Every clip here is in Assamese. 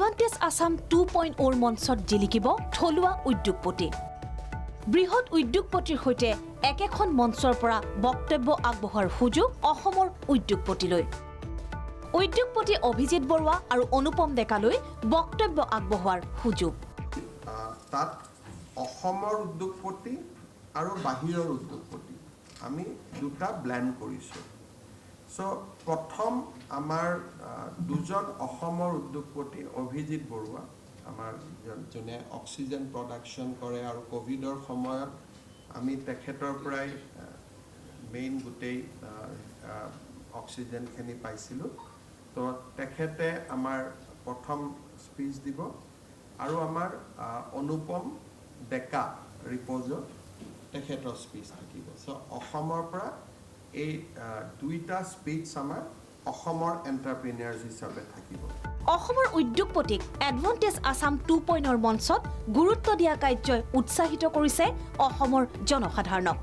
এডভান্টেজ আসাম 2.0 মঞ্চত জিলিকিব থলুৱা উদ্যোগপতি বৃহৎ উদ্যোগপতিৰ সৈতে একেখন মঞ্চৰ পৰা বক্তব্য আগবঢ়োৱাৰ সুযোগ অসমৰ উদ্যোগপতিলৈ উদ্যোগপতি অভিজিত বৰুৱা আৰু অনুপম ডেকালৈ বক্তব্য আগবঢ়োৱাৰ সুযোগ তাত অসমৰ উদ্যোগপতি আৰু বাহিৰৰ উদ্যোগপতি আমি দুটা ব্লেন্ড কৰিছো সো প্ৰথম আমাৰ দুজন অসমৰ উদ্যোগপতি অভিজিত বৰুৱা আমাৰ জনে অক্সিজেন প্ৰডাকশন কৰে আৰু কোভিডৰ সময়ত আমি তেখেতৰ পৰাই মেইন গুটেই অক্সিজেন খিনি পাইছিলো তো তেখেতে আমাৰ প্ৰথম স্পিচ দিব আৰু আমাৰ অনুপম ডেকা ৰিপোজৰ তেখেতৰ স্পিচ থাকিব সো অসমৰ পৰা এই দুইটা স্পিচ আমাৰ অসমৰ এন্টাৰপ্ৰেনিয়াৰ্স হিচাপে থাকিব অসমৰ উদ্যোগপতিক এডভান্টেজ আসাম 2.0 মঞ্চত গুৰুত্ব দিয়া কাৰ্যই উৎসাহিত কৰিছে অসমৰ জনসাধাৰণক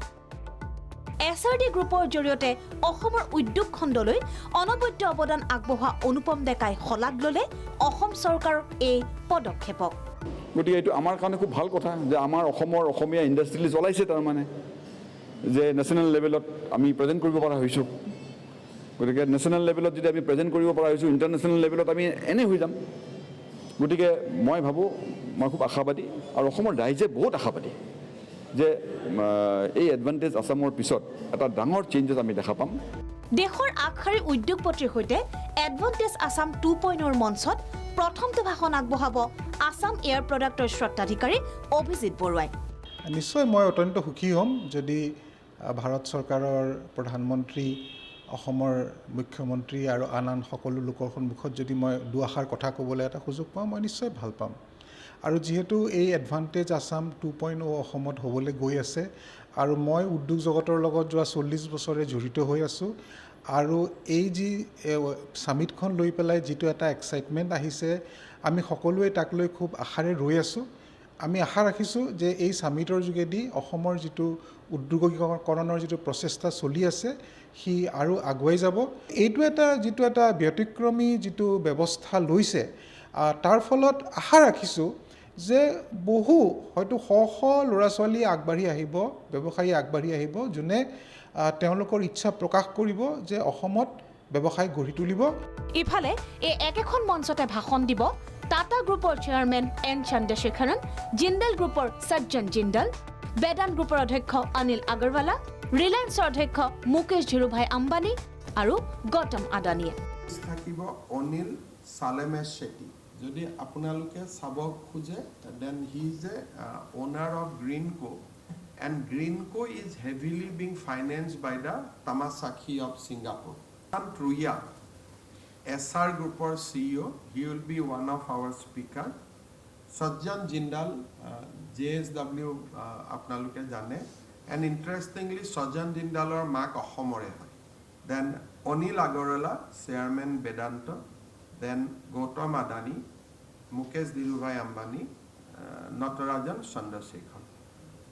এছআৰডি গ্ৰুপৰ জৰিয়তে অসমৰ উদ্যোগ খণ্ডলৈ অনবদ্য অৱদান আগবঢ়োৱা অনুপম ডেকাই শলাগ ল'লে অসম চৰকাৰৰ এই পদক্ষেপক গতিকে এইটো আমাৰ কাৰণে খুব ভাল কথা যে আমাৰ অসমৰ অসমীয়া ইণ্ডাষ্ট্ৰি চলাইছে তাৰমানে যে নেশ্যনেল লেভেলত আমি প্ৰেজেণ্ট কৰিব পৰা হৈছোঁ গতিকে নেশ্যনেল লেভেলত যদি আমি প্ৰেজেণ্ট কৰিব পৰা হৈছোঁ ইণ্টাৰনেশ্যনেল লেভেলত আমি এনে হৈ যাম গতিকে মই ভাবোঁ মই খুব আশাবাদী আৰু অসমৰ ৰাইজে বহুত আশাবাদী যে এই এডভান্টেজ আসামৰ পিছত এটা ডাঙৰ চেঞ্জেছ আমি দেখা পাম দেশৰ আগশাৰীৰ উদ্যোগপতিৰ সৈতে এডভান্টেজ আসাম 2.0 মঞ্চত প্ৰথমটো ভাষণ আগবঢ়াব আসাম এয়াৰ প্ৰডাক্টৰ স্বত্বাধিকাৰী অভিজিত বৰুৱাই নিশ্চয় মই অত্যন্ত সুখী হ'ম যদি ভাৰত চৰকাৰৰ প্ৰধানমন্ত্ৰী অসমৰ মুখ্যমন্ত্ৰী আৰু আন সকলো লোকৰ সন্মুখত যদি মই দুআষাৰ কথা ক'বলৈ এটা সুযোগ পাওঁ মই নিশ্চয় ভাল পাম আৰু যেহেতু এই এডভান্টেজ আসাম 2.0 অসমত হ'বলৈ গৈ আছে আৰু মই উদ্যোগ জগতৰ লগত যোৱা 40 বছৰে জড়িত হৈ আছোঁ আৰু এই যি সামিটখন লৈ পেলাই যিটো এটা এক্সাইটমেণ্ট আহিছে আমি সকলোৱে তাক লৈ খুব আশাৰে ৰৈ আছোঁ আমি আশা ৰাখিছোঁ যে এই সামিটৰ যোগেদি অসমৰ যিটো উদ্যোগীকৰণৰ যিটো প্ৰচেষ্টা চলি আছে সি আৰু আগুৱাই যাব এইটো এটা যিটো এটা ব্যতিক্ৰমী যিটো ব্যৱস্থা লৈছে তাৰ ফলত আশা ৰাখিছোঁ যে বহু হয়তো শ ল'ৰা ছোৱালী আগবাঢ়ি আহিব ব্যৱসায়ী আগবাঢ়ি আহিব যোনে তেওঁলোকৰ ইচ্ছা প্ৰকাশ কৰিব যে অসমত ব্যৱসায় গঢ়ি তুলিব ইফালে এই একেখন মঞ্চতে ভাষণ দিব টাটা গ্ৰুপৰ চেয়াৰমেন এন চন্দ্ৰশেখৰন জিন্দাল গ্ৰুপৰ সজ্জন জিন্দাল বেদান্ত গ্ৰুপৰ অধ্যক্ষ অনিল আগৰৱালা ৰিলায়েন্সৰ অধ্যক্ষ মুকেশ ধীৰুভাই আম্বানী আৰু গৌতম আদানীয়ে থাকিব অনিল সালেমেশ শেট্টি যদি আপোনালোকে চাব খোজে then he is a owner of Greenko and Greenko is heavily being financed by the Temasek of Singapore ট্ৰুয়া SR গ্ৰুপৰ CEO he will be one of our speaker সজ্জন জিন্দাল JSW আপোনালোকে জানে and interestingly সজ্জন জিন্দালৰ মাক অসমৰে হয় then Anil Agarwala chairman Vedanta then Gautam Adani Mukesh Dhirubhai Ambani Natarajan Chandrasekhar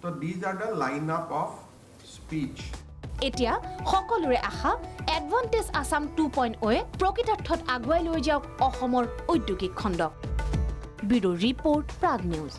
so these are the lineup of speech এতিয়া সকলোৰে আশা এডভান্টেজ আসাম 2.0 প্ৰকৃতাৰ্থত আগুৱাই লৈ যাওক অসমৰ ঔদ্যোগিক খণ্ডক ব্যুৰো ৰিপৰ্ট প্ৰাগ নিউজ